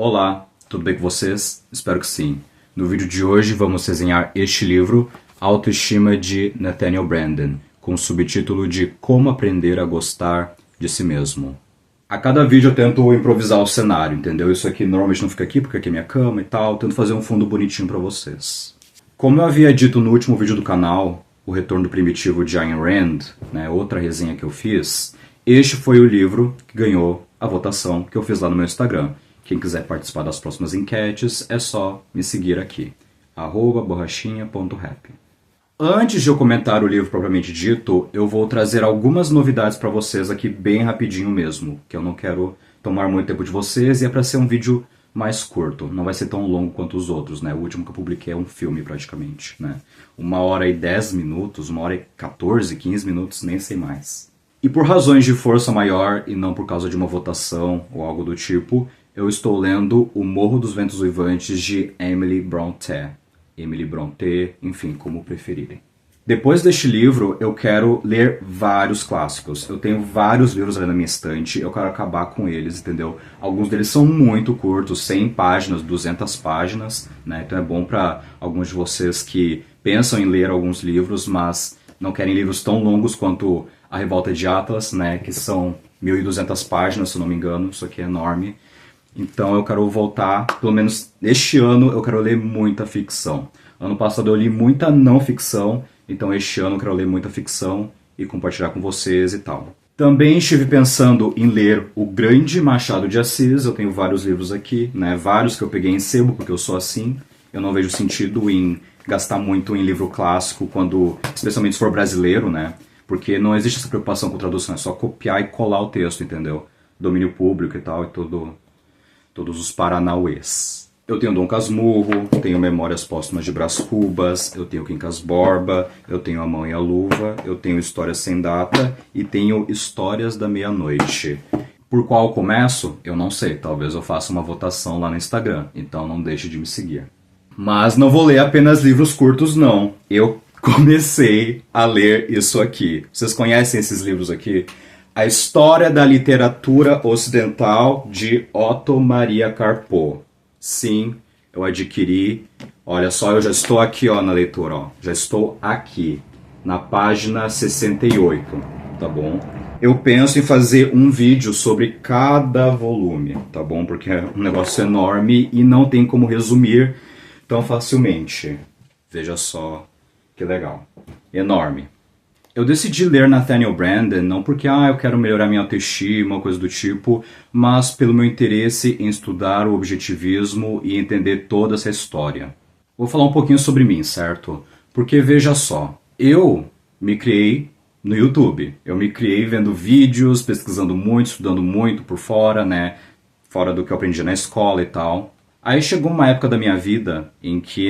Olá, tudo bem com vocês? Espero que sim. No vídeo de hoje vamos resenhar este livro, Autoestima de Nathaniel Branden, com o subtítulo de Como Aprender a Gostar de Si Mesmo. A cada vídeo eu tento improvisar o cenário, entendeu? Isso aqui normalmente não fica aqui porque aqui é minha cama e tal, tento fazer um fundo bonitinho pra vocês. Como eu havia dito no último vídeo do canal, O Retorno do Primitivo de Ayn Rand, outra resenha que eu fiz, este foi o livro que ganhou a votação que eu fiz lá no meu Instagram. Quem quiser participar das próximas enquetes é só me seguir aqui, @borrachinha.rap. Antes de eu comentar o livro propriamente dito, eu vou trazer algumas novidades para vocês aqui bem rapidinho mesmo, que eu não quero tomar muito tempo de vocês e é para ser um vídeo mais curto, não vai ser tão longo quanto os outros, né? O último que eu publiquei é um filme praticamente, né? 1h10 minutos, 1h14, 15 minutos, nem sei mais. E por razões de força maior e não por causa de uma votação ou algo do tipo, eu estou lendo O Morro dos Ventos Uivantes de Emily Brontë. Emily Brontë, enfim, como preferirem. Depois deste livro, eu quero ler vários clássicos. Eu tenho vários livros ali na minha estante, eu quero acabar com eles, entendeu? Alguns deles são muito curtos, 100 páginas, 200 páginas, né? Então é bom para alguns de vocês que pensam em ler alguns livros, mas não querem livros tão longos quanto A Revolta de Atlas, né? Que são 1.200 páginas, se eu não me engano, isso aqui é enorme. Então eu quero voltar, pelo menos este ano eu quero ler muita ficção. Ano passado eu li muita não ficção, então este ano eu quero ler muita ficção e compartilhar com vocês e tal. Também estive pensando em ler O Grande Machado de Assis, eu tenho vários livros aqui, né? Vários que eu peguei em sebo, porque eu sou assim. Eu não vejo sentido em gastar muito em livro clássico, quando, especialmente se for brasileiro, né? Porque não existe essa preocupação com tradução, é só copiar e colar o texto, entendeu? Domínio público e tal, e todos os paranauês. Eu tenho Dom Casmurro, tenho Memórias Póstumas de Brás Cubas, eu tenho Quincas Borba, eu tenho A Mão e a Luva, eu tenho Histórias Sem Data e tenho Histórias da Meia-Noite. Por qual eu começo? Eu não sei, talvez eu faça uma votação lá no Instagram, então não deixe de me seguir. Mas não vou ler apenas livros curtos, não. Eu comecei a ler isso aqui. Vocês conhecem esses livros aqui? A História da Literatura Ocidental, de Otto Maria Carpo. Sim, eu adquiri. Olha só, eu já estou aqui na leitura. Já estou aqui, na página 68, tá bom? Eu penso em fazer um vídeo sobre cada volume, tá bom? Porque é um negócio enorme e não tem como resumir tão facilmente. Veja só que legal. Enorme. Eu decidi ler Nathaniel Branden não porque eu quero melhorar minha autoestima ou coisa do tipo, mas pelo meu interesse em estudar o objetivismo e entender toda essa história. Vou falar um pouquinho sobre mim, certo? Porque veja só, eu me criei no YouTube. Eu me criei vendo vídeos, pesquisando muito, estudando muito por fora, né? Fora do que eu aprendi na escola e tal. Aí chegou uma época da minha vida em que,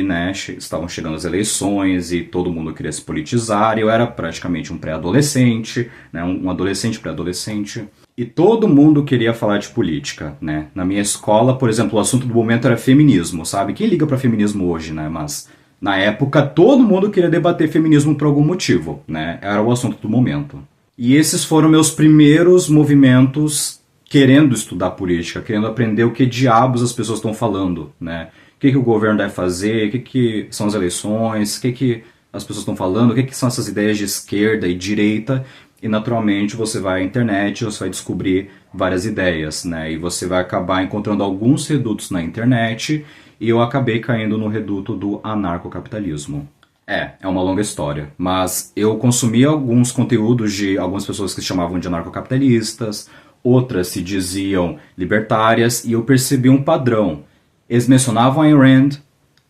estavam chegando as eleições e todo mundo queria se politizar, e eu era praticamente um pré-adolescente, um adolescente pré-adolescente, e todo mundo queria falar de política, né? Na minha escola, por exemplo, o assunto do momento era feminismo, sabe? Quem liga pra feminismo hoje, né? Mas na época todo mundo queria debater feminismo por algum motivo, né? Era o assunto do momento. E esses foram meus primeiros movimentos querendo estudar política, querendo aprender o que diabos as pessoas estão falando, né? O que o governo deve fazer, o que são as eleições, o que as pessoas estão falando, o que são essas ideias de esquerda e direita, e naturalmente você vai à internet, você vai descobrir várias ideias, né? E você vai acabar encontrando alguns redutos na internet, e eu acabei caindo no reduto do anarcocapitalismo. É uma longa história, mas eu consumi alguns conteúdos de algumas pessoas que se chamavam de anarcocapitalistas, outras se diziam libertárias, e eu percebi um padrão. Eles mencionavam a Ayn Rand,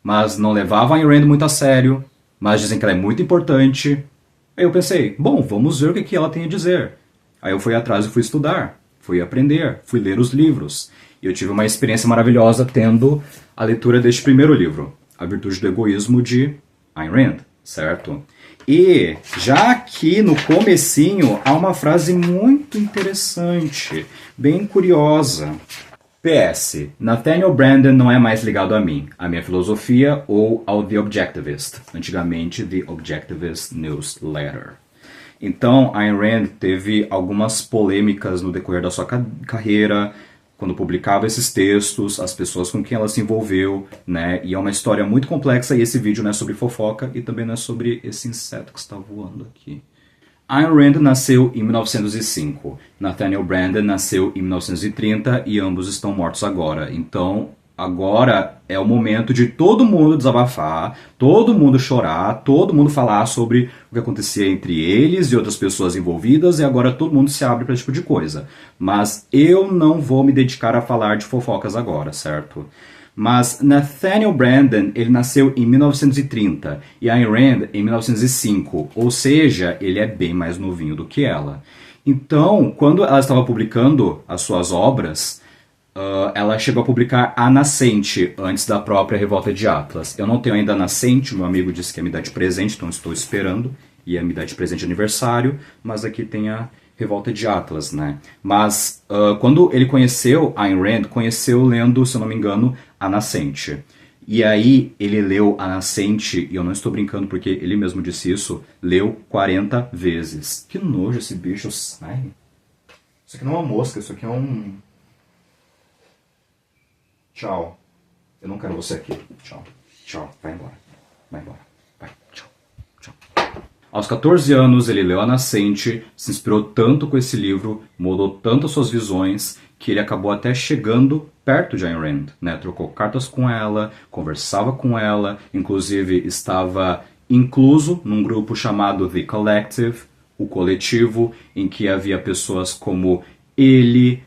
mas não levavam a Ayn Rand muito a sério, mas dizem que ela é muito importante. Aí eu pensei, bom, vamos ver o que ela tem a dizer. Aí eu fui atrás e fui estudar, fui aprender, fui ler os livros. E eu tive uma experiência maravilhosa tendo a leitura deste primeiro livro, A Virtude do Egoísmo, de Ayn Rand, certo? E já aqui no comecinho há uma frase muito interessante, bem curiosa. PS, Nathaniel Branden não é mais ligado a mim, à minha filosofia ou ao The Objectivist, antigamente The Objectivist Newsletter. Então, Ayn Rand teve algumas polêmicas no decorrer da sua carreira, quando publicava esses textos, as pessoas com quem ela se envolveu, né? E é uma história muito complexa e esse vídeo não é sobre fofoca e também não é sobre esse inseto que está voando aqui. Ayn Rand nasceu em 1905, Nathaniel Branden nasceu em 1930 e ambos estão mortos agora. Então, agora é o momento de todo mundo desabafar, todo mundo chorar, todo mundo falar sobre o que acontecia entre eles e outras pessoas envolvidas e agora todo mundo se abre para esse tipo de coisa. Mas eu não vou me dedicar a falar de fofocas agora, certo? Mas Nathaniel Branden, ele nasceu em 1930 e Ayn Rand em 1905, ou seja, ele é bem mais novinho do que ela. Então, quando ela estava publicando as suas obras, ela chegou a publicar A Nascente, antes da própria Revolta de Atlas. Eu não tenho ainda A Nascente, meu amigo disse que ia me dar de presente, então estou esperando, ia me dar de presente de aniversário, mas aqui tem a Revolta de Atlas, né? Mas quando ele conheceu Ayn Rand, conheceu lendo, se eu não me engano, A Nascente. E aí ele leu A Nascente, e eu não estou brincando porque ele mesmo disse isso, leu 40 vezes. Que nojo esse bicho, sai. Isso aqui não é uma mosca, isso aqui é um... Tchau. Eu não quero você aqui. Tchau. Tchau. Vai embora. Vai embora. Vai. Tchau. Tchau. Aos 14 anos, ele leu A Nascente, se inspirou tanto com esse livro, mudou tanto suas visões, que ele acabou até chegando perto de Ayn Rand, né? Trocou cartas com ela, conversava com ela, inclusive estava incluso num grupo chamado The Collective, o coletivo, em que havia pessoas como ele,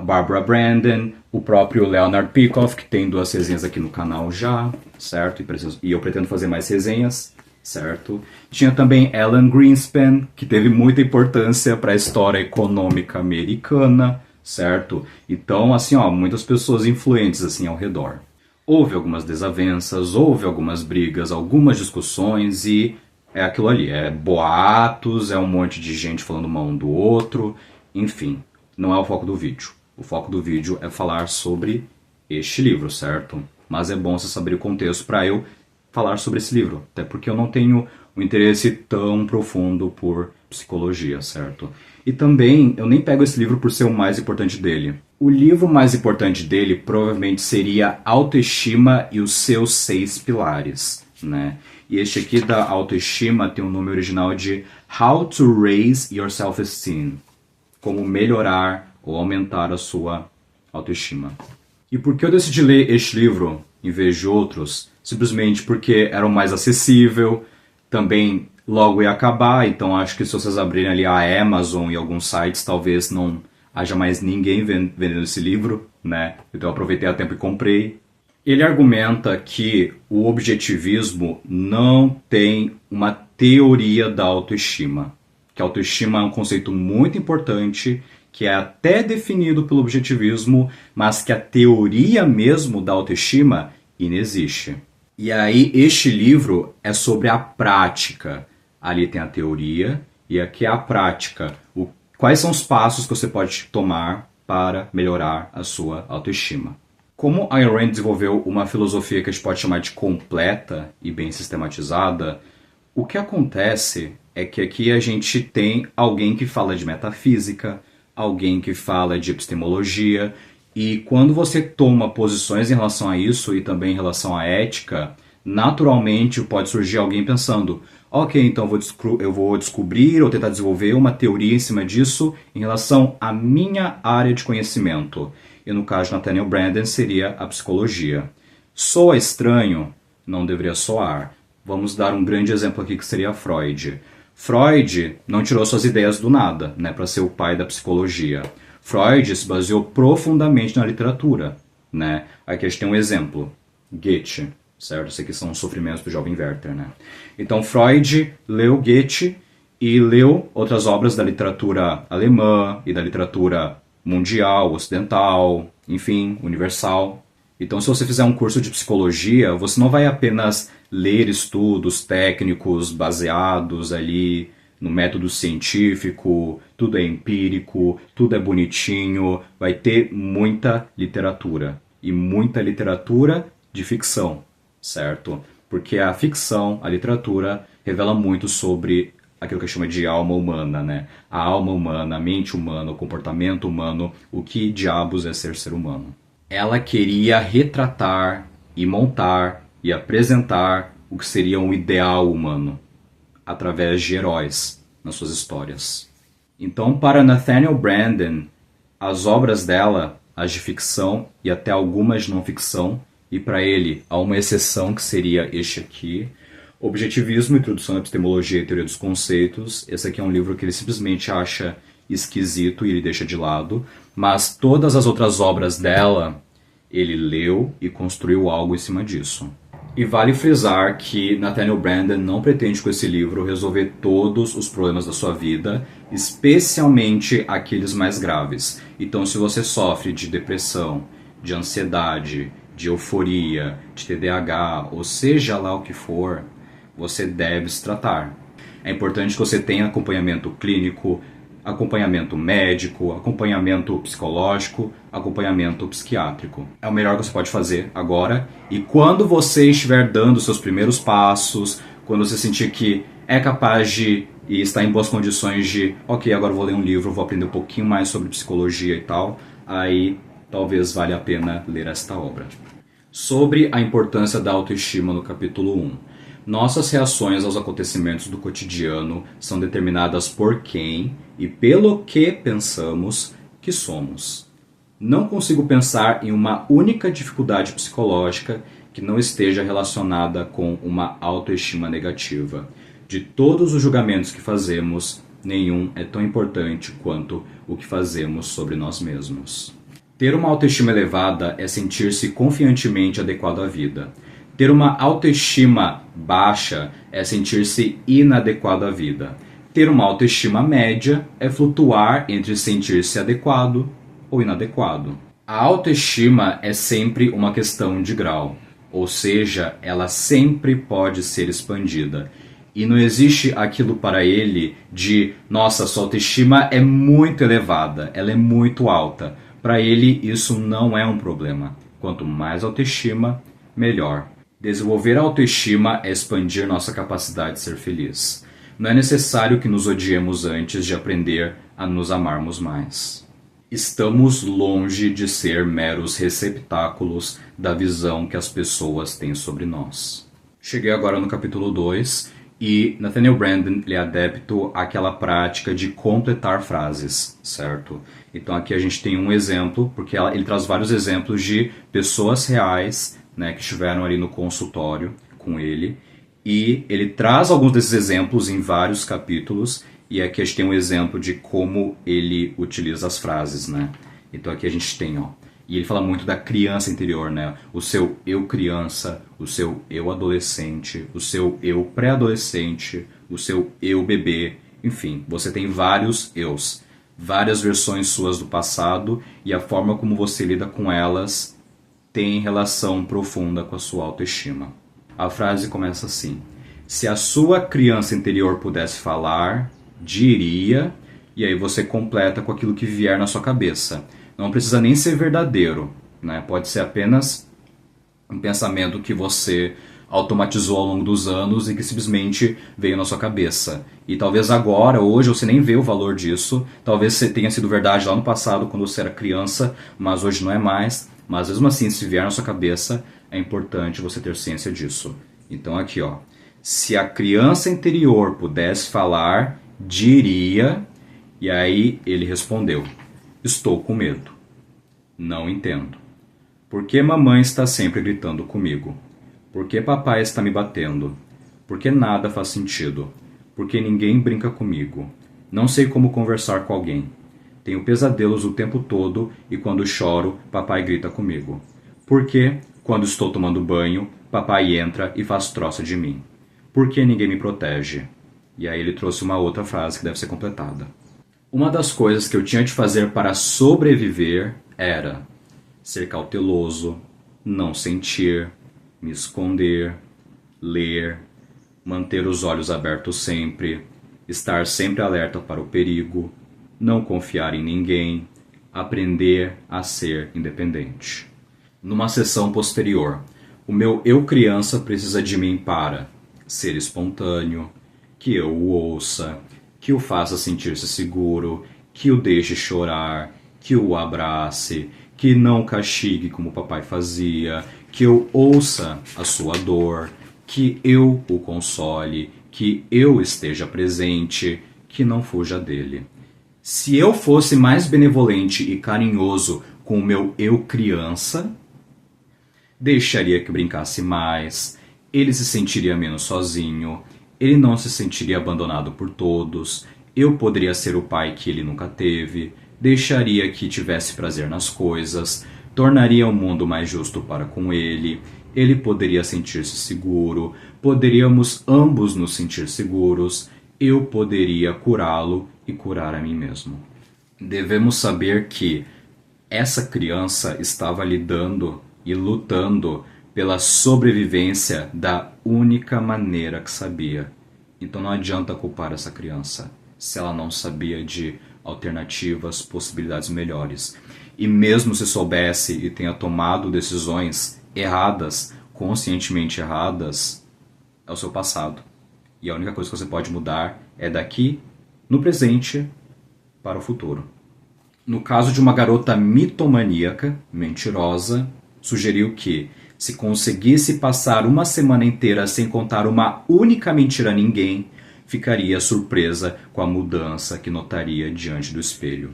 Barbara Branden, o próprio Leonard Peikoff, que tem 2 resenhas aqui no canal já, certo? E eu pretendo fazer mais resenhas, certo? Tinha também Alan Greenspan, que teve muita importância para a história econômica americana, certo? Então, assim, ó, muitas pessoas influentes assim ao redor. Houve algumas desavenças, houve algumas brigas, algumas discussões e é aquilo ali, é boatos, é um monte de gente falando mal um do outro, enfim, não é o foco do vídeo. O foco do vídeo é falar sobre este livro, certo? Mas é bom você saber o contexto para eu falar sobre esse livro, até porque eu não tenho um interesse tão profundo por psicologia, certo? E também, eu nem pego esse livro por ser o mais importante dele. O livro mais importante dele provavelmente seria Autoestima e os seus 6 pilares, né? E este aqui da autoestima tem um nome original de How to Raise Your Self-Esteem. Como melhorar ou aumentar a sua autoestima. E por que eu decidi ler este livro em vez de outros? Simplesmente porque era o mais acessível, também logo ia acabar, então acho que se vocês abrirem ali a Amazon e alguns sites, talvez não haja mais ninguém vendendo esse livro, né? Então eu aproveitei a tempo e comprei. Ele argumenta que o objetivismo não tem uma teoria da autoestima. Que a autoestima é um conceito muito importante, que é até definido pelo objetivismo, mas que a teoria mesmo da autoestima inexiste. E aí este livro é sobre a prática. Ali tem a teoria e aqui é a prática. Quais são os passos que você pode tomar para melhorar a sua autoestima? Como Ayn Rand desenvolveu uma filosofia que a gente pode chamar de completa e bem sistematizada, o que acontece é que aqui a gente tem alguém que fala de metafísica, alguém que fala de epistemologia, e quando você toma posições em relação a isso e também em relação à ética, naturalmente pode surgir alguém pensando, ok, então eu vou descobrir ou tentar desenvolver uma teoria em cima disso em relação à minha área de conhecimento. E no caso de Nathaniel Branden seria a psicologia. Soa estranho? Não deveria soar. Vamos dar um grande exemplo aqui que seria Freud. Freud não tirou suas ideias do nada, né, para ser o pai da psicologia. Freud se baseou profundamente na literatura, né? Aqui a gente tem um exemplo, Goethe, certo? Esses aqui são os sofrimentos do jovem Werther, né? Então Freud leu Goethe e leu outras obras da literatura alemã e da literatura mundial, ocidental, enfim, universal. Então, se você fizer um curso de psicologia, você não vai apenas ler estudos técnicos baseados ali no método científico, tudo é empírico, tudo é bonitinho, vai ter muita literatura. E muita literatura de ficção, certo? Porque a ficção, a literatura, revela muito sobre aquilo que chama de alma humana, né? A alma humana, a mente humana, o comportamento humano, o que diabos é ser humano. Ela queria retratar e montar e apresentar o que seria um ideal humano, através de heróis nas suas histórias. Então, para Nathaniel Branden, as obras dela, as de ficção e até algumas de não ficção, e para ele há uma exceção que seria este aqui, Objetivismo, Introdução à Epistemologia e Teoria dos Conceitos. Esse aqui é um livro que ele simplesmente acha esquisito e ele deixa de lado, mas todas as outras obras dela, ele leu e construiu algo em cima disso. E vale frisar que Nathaniel Branden não pretende com esse livro resolver todos os problemas da sua vida, especialmente aqueles mais graves. Então, se você sofre de depressão, de ansiedade, de euforia, de TDAH, ou seja lá o que for, você deve se tratar. É importante que você tenha acompanhamento clínico, acompanhamento médico, acompanhamento psicológico, acompanhamento psiquiátrico. É o melhor que você pode fazer agora. E quando você estiver dando seus primeiros passos, quando você sentir que é capaz de e está em boas condições de, ok, agora eu vou ler um livro, vou aprender um pouquinho mais sobre psicologia e tal, aí talvez valha a pena ler esta obra. Sobre a importância da autoestima no capítulo 1. Nossas reações aos acontecimentos do cotidiano são determinadas por quem e pelo que pensamos que somos. Não consigo pensar em uma única dificuldade psicológica que não esteja relacionada com uma autoestima negativa. De todos os julgamentos que fazemos, nenhum é tão importante quanto o que fazemos sobre nós mesmos. Ter uma autoestima elevada é sentir-se confiantemente adequado à vida. Ter uma autoestima baixa é sentir-se inadequado à vida. Ter uma autoestima média é flutuar entre sentir-se adequado ou inadequado. A autoestima é sempre uma questão de grau, ou seja, ela sempre pode ser expandida. E não existe aquilo para ele de, nossa, sua autoestima é muito elevada, ela é muito alta. Para ele isso não é um problema. Quanto mais autoestima, melhor. Desenvolver a autoestima é expandir nossa capacidade de ser feliz. Não é necessário que nos odiemos antes de aprender a nos amarmos mais. Estamos longe de ser meros receptáculos da visão que as pessoas têm sobre nós. Cheguei agora no capítulo 2 e Nathaniel Branden é adepto àquela prática de completar frases, certo? Então aqui a gente tem um exemplo, porque ele traz vários exemplos de pessoas reais, né, que estiveram ali no consultório com ele, e ele traz alguns desses exemplos em vários capítulos, e aqui a gente tem um exemplo de como ele utiliza as frases, né? Então aqui a gente tem, ó, e ele fala muito da criança interior, né? O seu eu criança, o seu eu adolescente, o seu eu pré-adolescente, o seu eu bebê, enfim, você tem vários eus, várias versões suas do passado, e a forma como você lida com elas tem relação profunda com a sua autoestima. A frase começa assim: se a sua criança interior pudesse falar, diria, e aí você completa com aquilo que vier na sua cabeça. Não precisa nem ser verdadeiro, né? Pode ser apenas um pensamento que você automatizou ao longo dos anos e que simplesmente veio na sua cabeça. E talvez agora, hoje, você nem vê o valor disso. Talvez você tenha sido verdade lá no passado, quando você era criança, mas hoje não é mais. Mas mesmo assim, se vier na sua cabeça, é importante você ter ciência disso. Então aqui, ó, se a criança interior pudesse falar, diria, e aí ele respondeu: estou com medo. Não entendo. Por que mamãe está sempre gritando comigo? Por que papai está me batendo? Por que nada faz sentido? Por que ninguém brinca comigo? Não sei como conversar com alguém. Tenho pesadelos o tempo todo e quando choro, papai grita comigo. Por que, quando estou tomando banho, papai entra e faz troça de mim? Por que ninguém me protege? E aí ele trouxe uma outra frase que deve ser completada. Uma das coisas que eu tinha de fazer para sobreviver era ser cauteloso, não sentir, me esconder, ler, manter os olhos abertos sempre, estar sempre alerta para o perigo, não confiar em ninguém, aprender a ser independente. Numa sessão posterior, o meu eu criança precisa de mim para ser espontâneo, que eu o ouça, que o faça sentir-se seguro, que o deixe chorar, que o abrace, que não o castigue como o papai fazia, que eu ouça a sua dor, que eu o console, que eu esteja presente, que não fuja dele. Se eu fosse mais benevolente e carinhoso com o meu eu criança, deixaria que brincasse mais, ele se sentiria menos sozinho, ele não se sentiria abandonado por todos, eu poderia ser o pai que ele nunca teve, deixaria que tivesse prazer nas coisas, tornaria o mundo mais justo para com ele poderia sentir-se seguro, poderíamos ambos nos sentir seguros, eu poderia curá-lo e curar a mim mesmo. Devemos saber que essa criança estava lidando e lutando pela sobrevivência da única maneira que sabia. Então não adianta culpar essa criança se ela não sabia de alternativas, possibilidades melhores. E mesmo se soubesse e tenha tomado decisões erradas, conscientemente erradas, é o seu passado. E a única coisa que você pode mudar é daqui, no presente, para o futuro. No caso de uma garota mitomaníaca, mentirosa, sugeriu que, se conseguisse passar uma semana inteira sem contar uma única mentira a ninguém, ficaria surpresa com a mudança que notaria diante do espelho.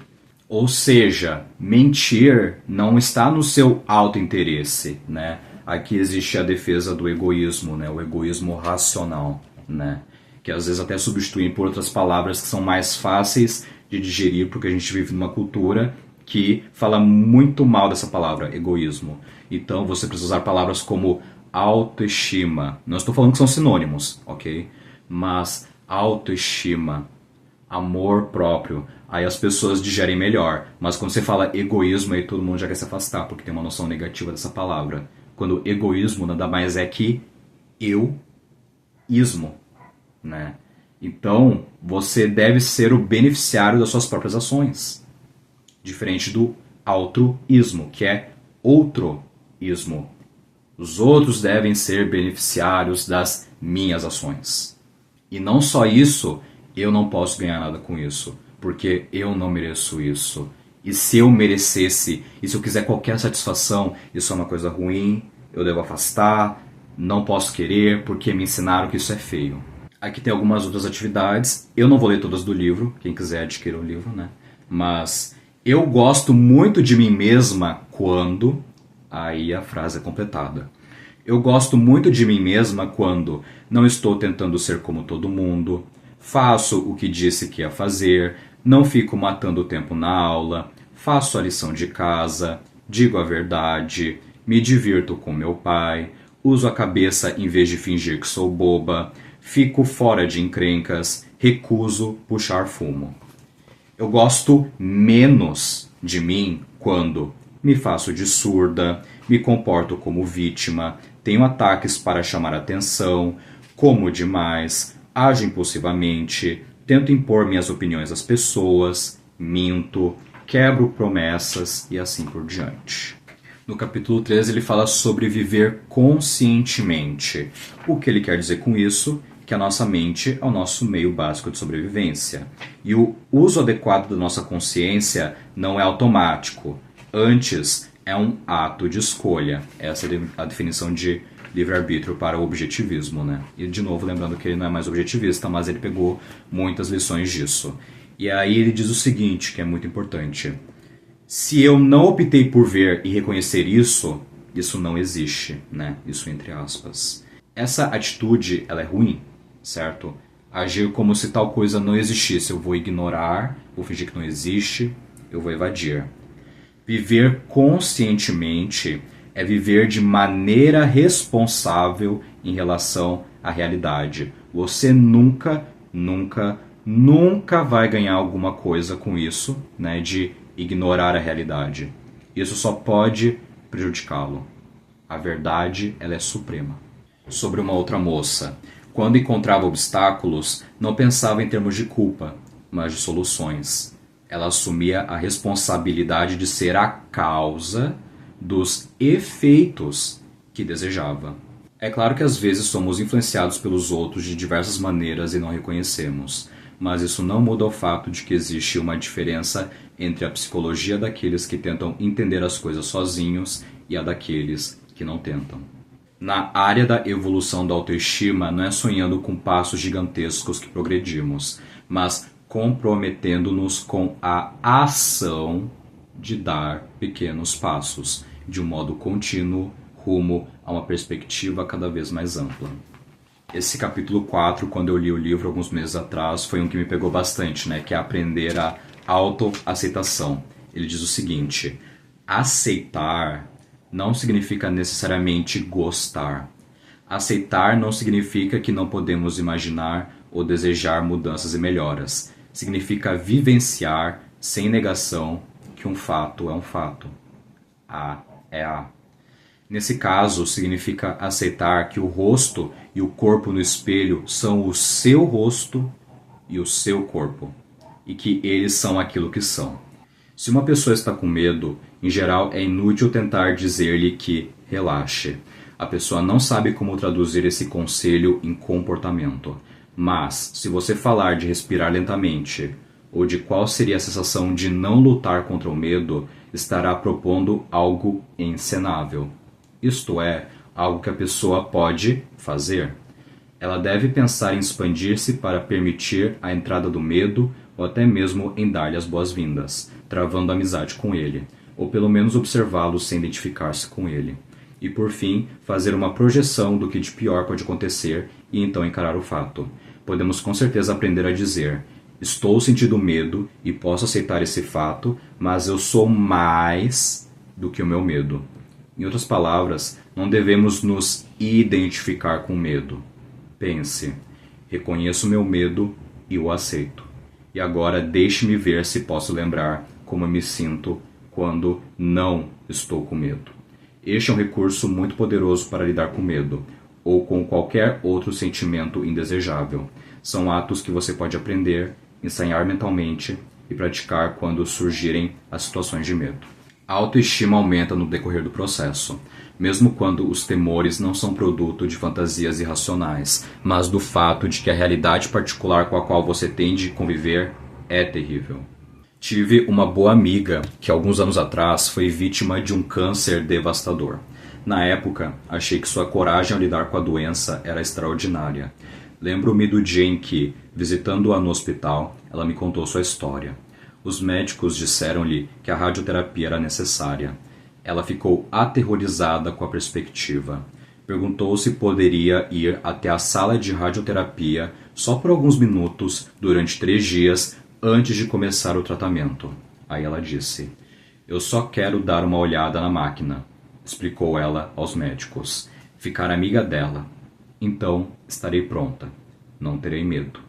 Ou seja, mentir não está no seu autointeresse, né? Aqui existe a defesa do egoísmo, né? O egoísmo racional, né? Que às vezes até substituem por outras palavras que são mais fáceis de digerir, porque a gente vive numa cultura que fala muito mal dessa palavra, egoísmo. Então você precisa usar palavras como autoestima. Não estou falando que são sinônimos, ok? Mas autoestima, amor próprio, aí as pessoas digerem melhor. Mas quando você fala egoísmo, aí todo mundo já quer se afastar, porque tem uma noção negativa dessa palavra. Quando egoísmo nada mais é que eu-ismo, né? Então, você deve ser o beneficiário das suas próprias ações. Diferente do altruísmo, que é outroísmo. Os outros devem ser beneficiários das minhas ações. E não só isso, eu não posso ganhar nada com isso, porque eu não mereço isso. E se eu merecesse, e se eu quiser qualquer satisfação, isso é uma coisa ruim, eu devo afastar, não posso querer, porque me ensinaram que isso é feio. Aqui tem algumas outras atividades, eu não vou ler todas do livro, quem quiser adquirir o livro, né? Mas eu gosto muito de mim mesma quando... Aí a frase é completada. Eu gosto muito de mim mesma quando não estou tentando ser como todo mundo, faço o que disse que ia fazer, não fico matando o tempo na aula, faço a lição de casa, digo a verdade, me divirto com meu pai, uso a cabeça em vez de fingir que sou boba, fico fora de encrencas, recuso puxar fumo. Eu gosto menos de mim quando me faço de surda, me comporto como vítima, tenho ataques para chamar atenção, como demais, ajo impulsivamente, tento impor minhas opiniões às pessoas, minto, quebro promessas e assim por diante. No capítulo 13 ele fala sobre viver conscientemente. O que ele quer dizer com isso? Que a nossa mente é o nosso meio básico de sobrevivência. E o uso adequado da nossa consciência não é automático. Antes, é um ato de escolha. Essa é a definição de livre-arbítrio para o objetivismo, né? E, de novo, lembrando que ele não é mais objetivista, mas ele pegou muitas lições disso. E aí ele diz o seguinte, que é muito importante. Se eu não optei por ver e reconhecer isso, isso não existe, né? Isso entre aspas. Essa atitude, ela é ruim, certo? Agir como se tal coisa não existisse. Eu vou ignorar, vou fingir que não existe, eu vou evadir. Viver conscientemente é viver de maneira responsável em relação à realidade. Você nunca vai ganhar alguma coisa com isso, né, de ignorar a realidade. Isso só pode prejudicá-lo. A verdade, ela é suprema. Sobre uma outra moça. Quando encontrava obstáculos, não pensava em termos de culpa, mas de soluções. Ela assumia a responsabilidade de ser a causa dos efeitos que desejava. É claro que às vezes somos influenciados pelos outros de diversas maneiras e não reconhecemos, mas isso não muda o fato de que existe uma diferença entre a psicologia daqueles que tentam entender as coisas sozinhos e a daqueles que não tentam. Na área da evolução da autoestima, não é sonhando com passos gigantescos que progredimos, mas comprometendo-nos com a ação de dar pequenos passos, de um modo contínuo, rumo a uma perspectiva cada vez mais ampla. Esse capítulo 4, quando eu li o livro alguns meses atrás, foi um que me pegou bastante, né? Que é aprender a autoaceitação. Ele diz o seguinte: aceitar não significa necessariamente gostar. Aceitar não significa que não podemos imaginar ou desejar mudanças e melhoras. Significa vivenciar, sem negação, que um fato é um fato. A é A. Nesse caso, significa aceitar que o rosto e o corpo no espelho são o seu rosto e o seu corpo, e que eles são aquilo que são. Se uma pessoa está com medo, em geral é inútil tentar dizer-lhe que relaxe. A pessoa não sabe como traduzir esse conselho em comportamento. Mas, se você falar de respirar lentamente, ou de qual seria a sensação de não lutar contra o medo, estará propondo algo encenável. Isto é, algo que a pessoa pode fazer. Ela deve pensar em expandir-se para permitir a entrada do medo ou até mesmo em dar-lhe as boas-vindas, travando amizade com ele, ou pelo menos observá-lo sem identificar-se com ele. E por fim, fazer uma projeção do que de pior pode acontecer e então encarar o fato. Podemos com certeza aprender a dizer: estou sentindo medo e posso aceitar esse fato, mas eu sou mais do que o meu medo. Em outras palavras, não devemos nos identificar com medo. Pense: reconheço meu medo e o aceito. E agora deixe-me ver se posso lembrar como eu me sinto quando não estou com medo. Este é um recurso muito poderoso para lidar com medo, ou com qualquer outro sentimento indesejável. São atos que você pode aprender, ensaiar mentalmente e praticar quando surgirem as situações de medo. A autoestima aumenta no decorrer do processo, mesmo quando os temores não são produto de fantasias irracionais, mas do fato de que a realidade particular com a qual você tem de conviver é terrível. Tive uma boa amiga que alguns anos atrás foi vítima de um câncer devastador. Na época, achei que sua coragem ao lidar com a doença era extraordinária. Lembro-me do dia em que, visitando-a no hospital, ela me contou sua história. Os médicos disseram-lhe que a radioterapia era necessária. Ela ficou aterrorizada com a perspectiva. Perguntou se poderia ir até a sala de radioterapia só por alguns minutos durante 3 dias antes de começar o tratamento. Aí ela disse: eu só quero dar uma olhada na máquina, explicou ela aos médicos. Ficar amiga dela. Então estarei pronta. Não terei medo.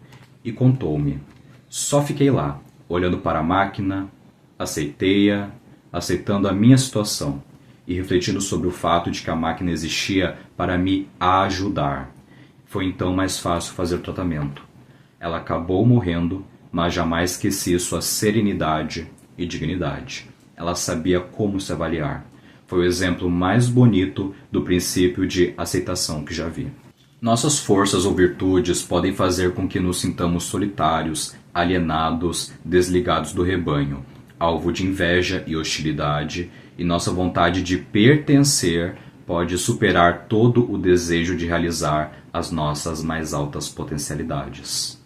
E contou-me. Só fiquei lá, olhando para a máquina, aceitei-a, aceitando a minha situação e refletindo sobre o fato de que a máquina existia para me ajudar. Foi então mais fácil fazer o tratamento. Ela acabou morrendo, mas jamais esqueci sua serenidade e dignidade. Ela sabia como se avaliar. Foi o exemplo mais bonito do princípio de aceitação que já vi. Nossas forças ou virtudes podem fazer com que nos sintamos solitários, alienados, desligados do rebanho, alvo de inveja e hostilidade, e nossa vontade de pertencer pode superar todo o desejo de realizar as nossas mais altas potencialidades.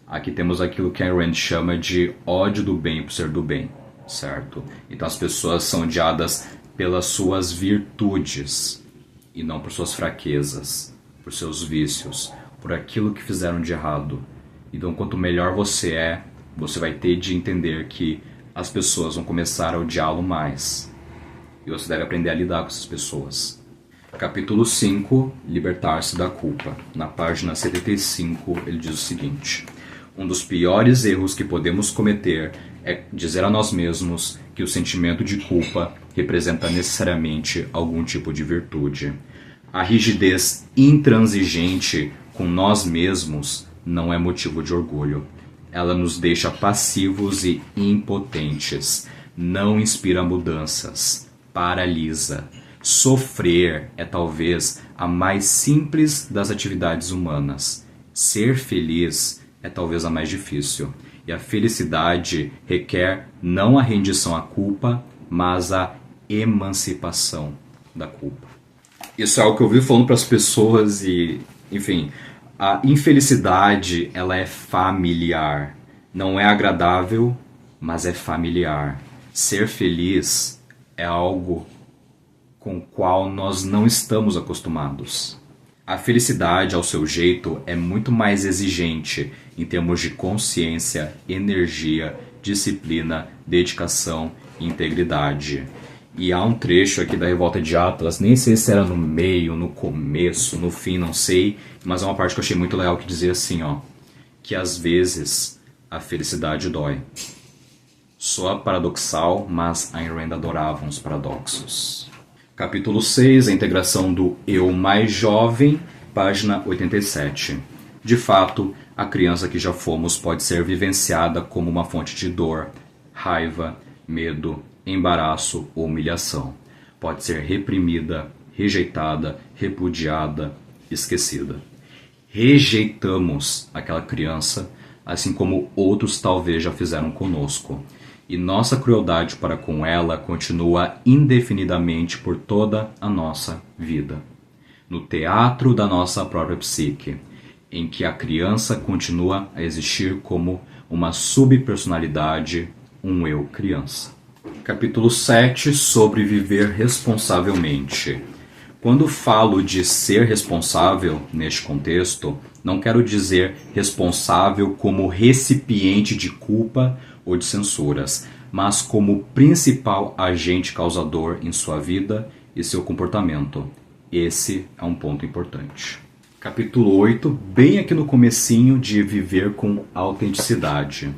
Aqui temos aquilo que a Rand chama de ódio do bem por ser do bem, certo? Então as pessoas são odiadas pelas suas virtudes e não por suas fraquezas, por seus vícios, por aquilo que fizeram de errado. Então quanto melhor você é, você vai ter de entender que as pessoas vão começar a odiá-lo mais. E você deve aprender a lidar com essas pessoas. Capítulo 5, Libertar-se da culpa. Na página 75, ele diz o seguinte: um dos piores erros que podemos cometer é dizer a nós mesmos que o sentimento de culpa representa necessariamente algum tipo de virtude. A rigidez intransigente com nós mesmos não é motivo de orgulho. Ela nos deixa passivos e impotentes, não inspira mudanças, paralisa. Sofrer é talvez a mais simples das atividades humanas. Ser feliz é talvez a mais difícil. E a felicidade requer não a rendição à culpa, mas a emancipação da culpa. Isso é algo que eu vivo falando para as pessoas e, enfim, a infelicidade, ela é familiar. Não é agradável, mas é familiar. Ser feliz é algo com o qual nós não estamos acostumados. A felicidade, ao seu jeito, é muito mais exigente em termos de consciência, energia, disciplina, dedicação e integridade. E há um trecho aqui da Revolta de Atlas, nem sei se era no meio, no começo, no fim, não sei, mas é uma parte que eu achei muito legal que dizia assim, ó, que às vezes a felicidade dói. Soa paradoxal, mas Ayn Rand adorava uns paradoxos. Capítulo 6, a integração do eu mais jovem, página 87. De fato, a criança que já fomos pode ser vivenciada como uma fonte de dor, raiva, medo, embaraço ou humilhação. Pode ser reprimida, rejeitada, repudiada, esquecida. Rejeitamos aquela criança, assim como outros talvez já fizeram conosco. E nossa crueldade para com ela continua indefinidamente por toda a nossa vida. No teatro da nossa própria psique, em que a criança continua a existir como uma subpersonalidade, um eu criança. Capítulo 7, sobre viver responsavelmente. Quando falo de ser responsável neste contexto, não quero dizer responsável como recipiente de culpa ou de censuras, mas como principal agente causador em sua vida e seu comportamento. Esse é um ponto importante. Capítulo 8, bem aqui no comecinho de viver com autenticidade.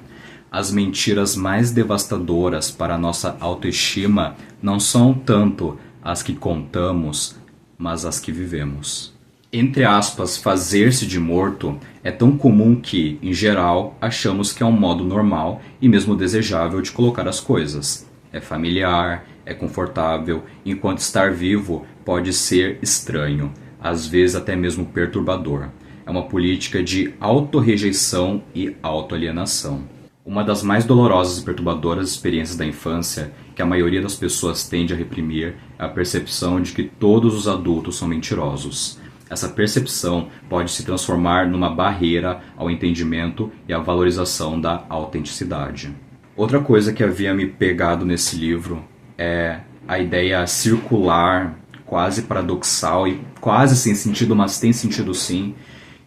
As mentiras mais devastadoras para a nossa autoestima não são tanto as que contamos, mas as que vivemos. Entre aspas, fazer-se de morto é tão comum que, em geral, achamos que é um modo normal e mesmo desejável de colocar as coisas. É familiar, é confortável, enquanto estar vivo pode ser estranho, às vezes até mesmo perturbador. É uma política de autorrejeição e autoalienação. Uma das mais dolorosas e perturbadoras experiências da infância, que a maioria das pessoas tende a reprimir, é a percepção de que todos os adultos são mentirosos. Essa percepção pode se transformar numa barreira ao entendimento e à valorização da autenticidade. Outra coisa que havia me pegado nesse livro é a ideia circular, quase paradoxal e quase sem sentido, mas tem sentido sim,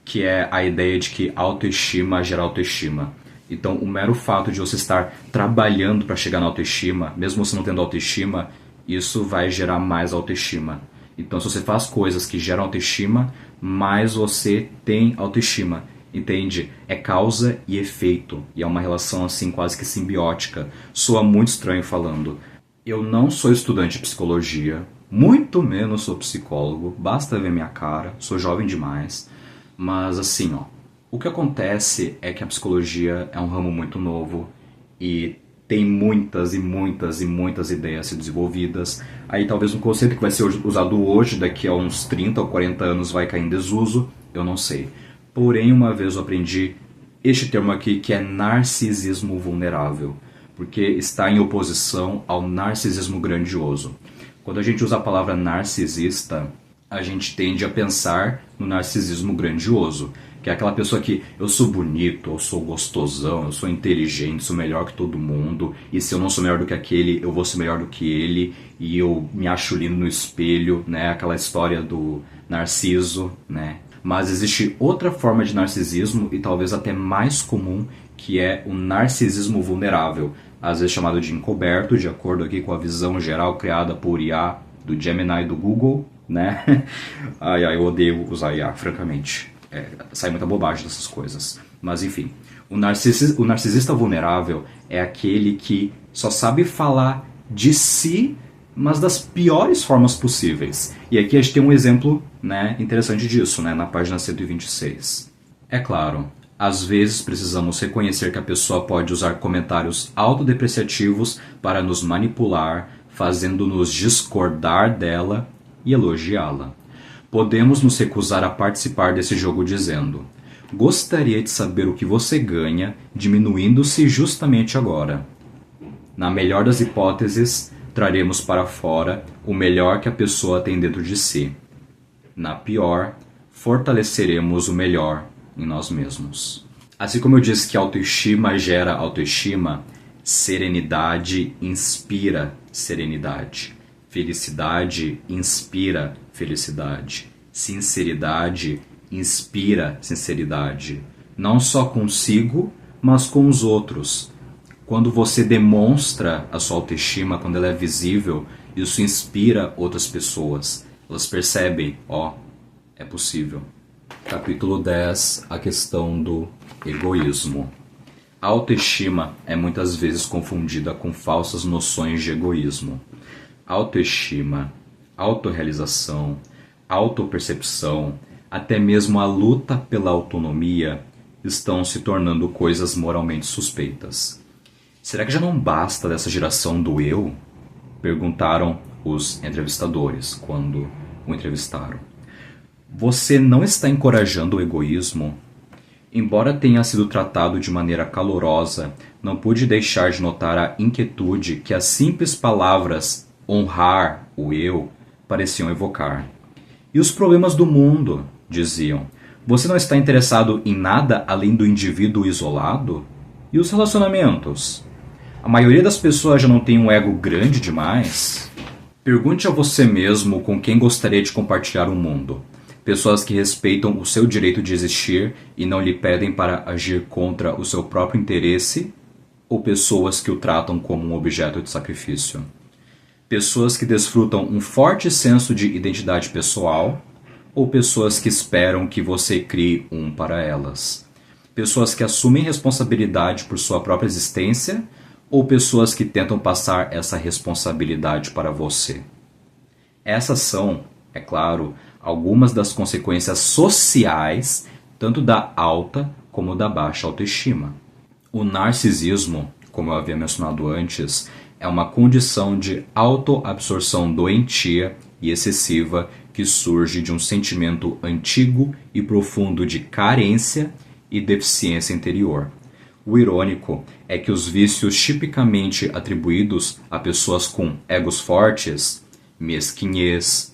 que é a ideia de que autoestima gera autoestima. Então, o mero fato de você estar trabalhando para chegar na autoestima, mesmo você não tendo autoestima, isso vai gerar mais autoestima. Então, se você faz coisas que geram autoestima, mais você tem autoestima. Entende? É causa e efeito. E é uma relação assim quase que simbiótica. Soa muito estranho falando. Eu não sou estudante de psicologia, muito menos sou psicólogo, basta ver minha cara, sou jovem demais. Mas assim, ó, o que acontece é que a psicologia é um ramo muito novo e tem muitas e muitas e muitas ideias a ser desenvolvidas. Aí talvez um conceito que vai ser usado hoje, daqui a uns 30 ou 40 anos vai cair em desuso, eu não sei. Porém, uma vez eu aprendi este termo aqui, que é narcisismo vulnerável, porque está em oposição ao narcisismo grandioso. Quando a gente usa a palavra narcisista, a gente tende a pensar no narcisismo grandioso, que é aquela pessoa que eu sou bonito, eu sou gostosão, eu sou inteligente, sou melhor que todo mundo, e se eu não sou melhor do que aquele, eu vou ser melhor do que ele, e eu me acho lindo no espelho, né? Aquela história do Narciso, né? Mas existe outra forma de narcisismo, e talvez até mais comum, que é o narcisismo vulnerável, às vezes chamado de encoberto, de acordo aqui com a visão geral criada por IA do Gemini e do Google, né? Ai, eu odeio usar IA, francamente. Sai muita bobagem dessas coisas. Mas enfim, o narcisista vulnerável é aquele que só sabe falar de si, mas das piores formas possíveis. E aqui a gente tem um exemplo, né, interessante disso, né, na página 126. É claro, às vezes precisamos reconhecer que a pessoa pode usar comentários autodepreciativos para nos manipular, fazendo-nos discordar dela e elogiá-la. Podemos nos recusar a participar desse jogo dizendo: gostaria de saber o que você ganha diminuindo-se justamente agora. Na melhor das hipóteses, traremos para fora o melhor que a pessoa tem dentro de si. Na pior, fortaleceremos o melhor em nós mesmos. Assim como eu disse que autoestima gera autoestima, serenidade inspira serenidade. Felicidade inspira felicidade. Sinceridade inspira sinceridade. Não só consigo, mas com os outros. Quando você demonstra a sua autoestima, quando ela é visível, isso inspira outras pessoas. Elas percebem, é possível. Capítulo 10, a questão do egoísmo. A autoestima é muitas vezes confundida com falsas noções de egoísmo. Autoestima, autorrealização, autopercepção, até mesmo a luta pela autonomia estão se tornando coisas moralmente suspeitas. Será que já não basta dessa geração do eu? Perguntaram os entrevistadores quando o entrevistaram. Você não está encorajando o egoísmo? Embora tenha sido tratado de maneira calorosa, não pude deixar de notar a inquietude que as simples palavras honrar o eu pareciam evocar. E os problemas do mundo, diziam. Você não está interessado em nada além do indivíduo isolado? E os relacionamentos? A maioria das pessoas já não tem um ego grande demais? Pergunte a você mesmo com quem gostaria de compartilhar o mundo. Pessoas que respeitam o seu direito de existir e não lhe pedem para agir contra o seu próprio interesse? Ou pessoas que o tratam como um objeto de sacrifício? Pessoas que desfrutam um forte senso de identidade pessoal? Ou pessoas que esperam que você crie um para elas? Pessoas que assumem responsabilidade por sua própria existência? Ou pessoas que tentam passar essa responsabilidade para você? Essas são, é claro, algumas das consequências sociais, tanto da alta como da baixa autoestima. O narcisismo, como eu havia mencionado antes, é uma condição de autoabsorção doentia e excessiva que surge de um sentimento antigo e profundo de carência e deficiência interior. O irônico é que os vícios tipicamente atribuídos a pessoas com egos fortes, mesquinhez,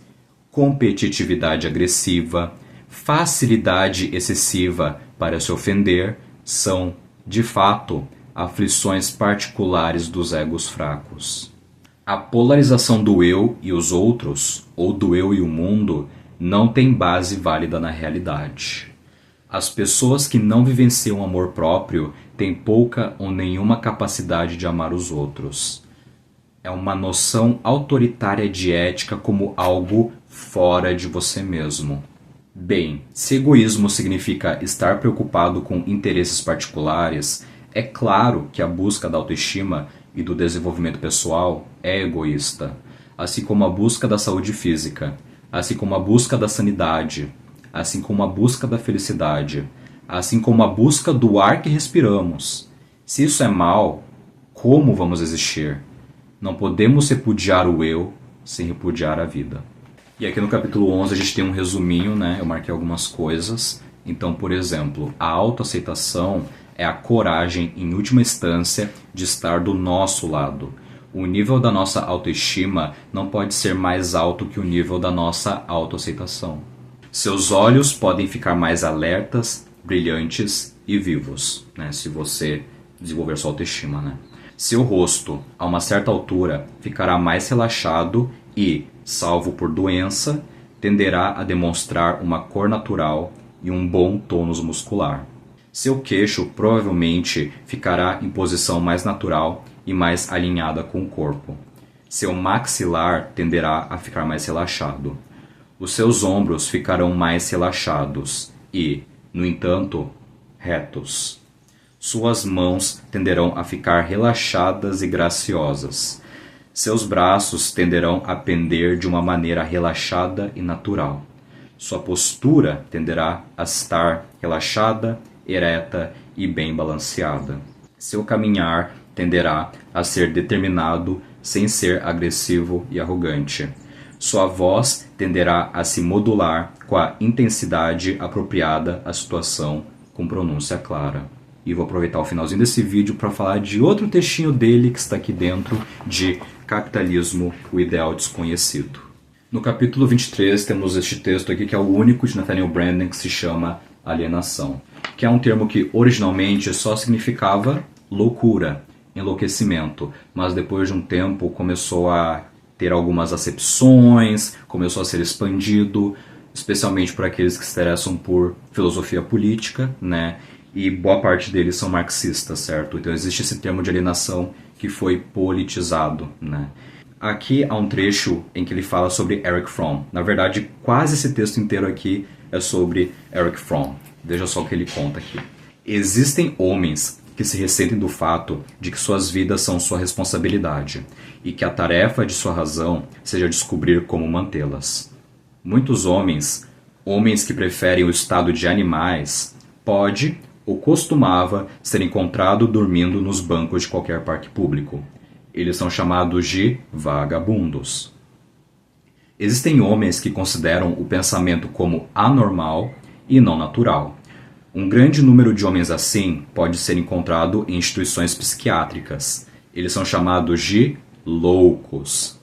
competitividade agressiva, facilidade excessiva para se ofender, são, de fato, aflições particulares dos egos fracos. A polarização do eu e os outros, ou do eu e o mundo, não tem base válida na realidade. As pessoas que não vivenciam amor próprio têm pouca ou nenhuma capacidade de amar os outros. É uma noção autoritária de ética como algo fora de você mesmo. Bem, se egoísmo significa estar preocupado com interesses particulares, é claro que a busca da autoestima e do desenvolvimento pessoal é egoísta, assim como a busca da saúde física, assim como a busca da sanidade, assim como a busca da felicidade, assim como a busca do ar que respiramos. Se isso é mal, como vamos existir? Não podemos repudiar o eu sem repudiar a vida. E aqui no capítulo 11 a gente tem um resuminho, né? Eu marquei algumas coisas. Então, por exemplo, a autoaceitação é a coragem, em última instância, de estar do nosso lado. O nível da nossa autoestima não pode ser mais alto que o nível da nossa autoaceitação. Seus olhos podem ficar mais alertas, brilhantes e vivos, né? Se você desenvolver sua autoestima, né? Seu rosto, a uma certa altura, ficará mais relaxado e, salvo por doença, tenderá a demonstrar uma cor natural e um bom tônus muscular. Seu queixo provavelmente ficará em posição mais natural e mais alinhada com o corpo. Seu maxilar tenderá a ficar mais relaxado. Os seus ombros ficarão mais relaxados e, no entanto, retos. Suas mãos tenderão a ficar relaxadas e graciosas. Seus braços tenderão a pender de uma maneira relaxada e natural. Sua postura tenderá a estar relaxada, ereta e bem balanceada. Seu caminhar tenderá a ser determinado sem ser agressivo e arrogante. Sua voz tenderá a se modular com a intensidade apropriada à situação, com pronúncia clara. E vou aproveitar o finalzinho desse vídeo para falar de outro textinho dele que está aqui dentro, de Capitalismo, o Ideal Desconhecido. No capítulo 23 temos este texto aqui que é o único de Nathaniel Branden, que se chama alienação, que é um termo que originalmente só significava loucura, enlouquecimento, mas depois de um tempo começou a ter algumas acepções, começou a ser expandido, especialmente por aqueles que se interessam por filosofia política, né? E boa parte deles são marxistas, certo? Então existe esse termo de alienação que foi politizado, né? Aqui há um trecho em que ele fala sobre Erich Fromm. Na verdade, quase esse texto inteiro aqui é sobre Erich Fromm. Veja só o que ele conta aqui. Existem homens que se ressentem do fato de que suas vidas são sua responsabilidade e que a tarefa de sua razão seja descobrir como mantê-las. Muitos homens que preferem o estado de animais, pode ou costumava ser encontrado dormindo nos bancos de qualquer parque público. Eles são chamados de vagabundos. Existem homens que consideram o pensamento como anormal e não natural. Um grande número de homens assim pode ser encontrado em instituições psiquiátricas. Eles são chamados de loucos.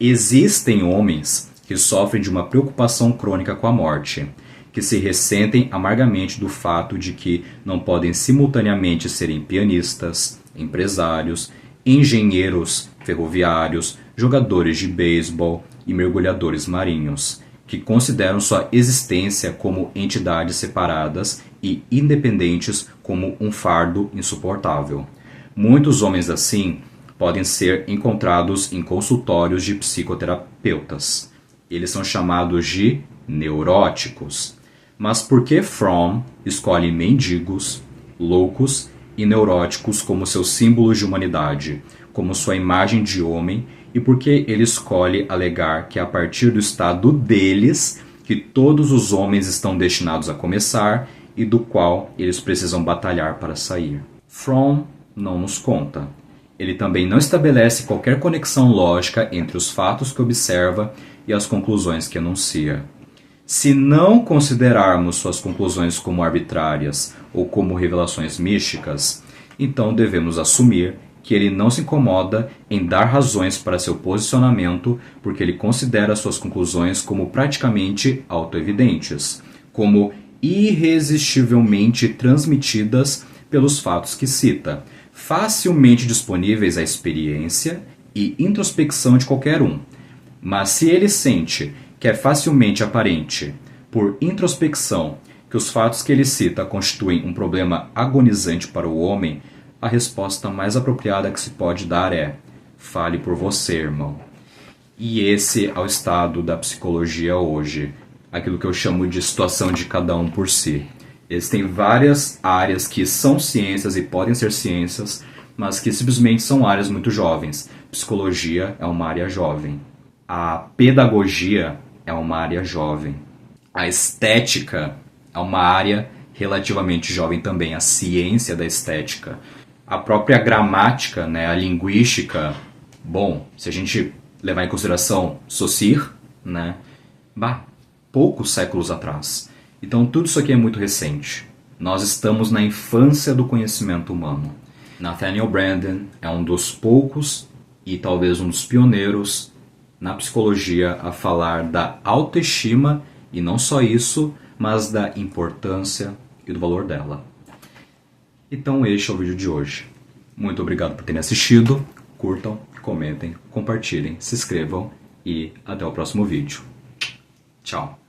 Existem homens que sofrem de uma preocupação crônica com a morte, que se ressentem amargamente do fato de que não podem simultaneamente serem pianistas, empresários, engenheiros ferroviários, jogadores de beisebol e mergulhadores marinhos, que consideram sua existência como entidades separadas e independentes como um fardo insuportável. Muitos homens assim podem ser encontrados em consultórios de psicoterapeutas. Eles são chamados de neuróticos. Mas por que Fromm escolhe mendigos, loucos e neuróticos como seus símbolos de humanidade, como sua imagem de homem, e por que ele escolhe alegar que é a partir do estado deles que todos os homens estão destinados a começar e do qual eles precisam batalhar para sair? Fromm não nos conta. Ele também não estabelece qualquer conexão lógica entre os fatos que observa e as conclusões que enuncia. Se não considerarmos suas conclusões como arbitrárias ou como revelações místicas, então devemos assumir que ele não se incomoda em dar razões para seu posicionamento porque ele considera suas conclusões como praticamente autoevidentes, como irresistivelmente transmitidas pelos fatos que cita, facilmente disponíveis à experiência e introspecção de qualquer um. Mas se ele sente que é facilmente aparente, por introspecção, que os fatos que ele cita constituem um problema agonizante para o homem, a resposta mais apropriada que se pode dar é: fale por você, irmão. E esse é o estado da psicologia hoje, aquilo que eu chamo de situação de cada um por si. Existem várias áreas que são ciências e podem ser ciências, mas que simplesmente são áreas muito jovens. Psicologia é uma área jovem. A pedagogia é uma área jovem. A estética é uma área relativamente jovem também. A ciência da estética. A própria gramática, né, a linguística. Bom, se a gente levar em consideração Saussure, né, poucos séculos atrás. Então tudo isso aqui é muito recente. Nós estamos na infância do conhecimento humano. Nathaniel Branden é um dos poucos e talvez um dos pioneiros na psicologia a falar da autoestima, e não só isso, mas da importância e do valor dela. Então este é o vídeo de hoje. Muito obrigado por terem assistido. Curtam, comentem, compartilhem, se inscrevam e até o próximo vídeo. Tchau!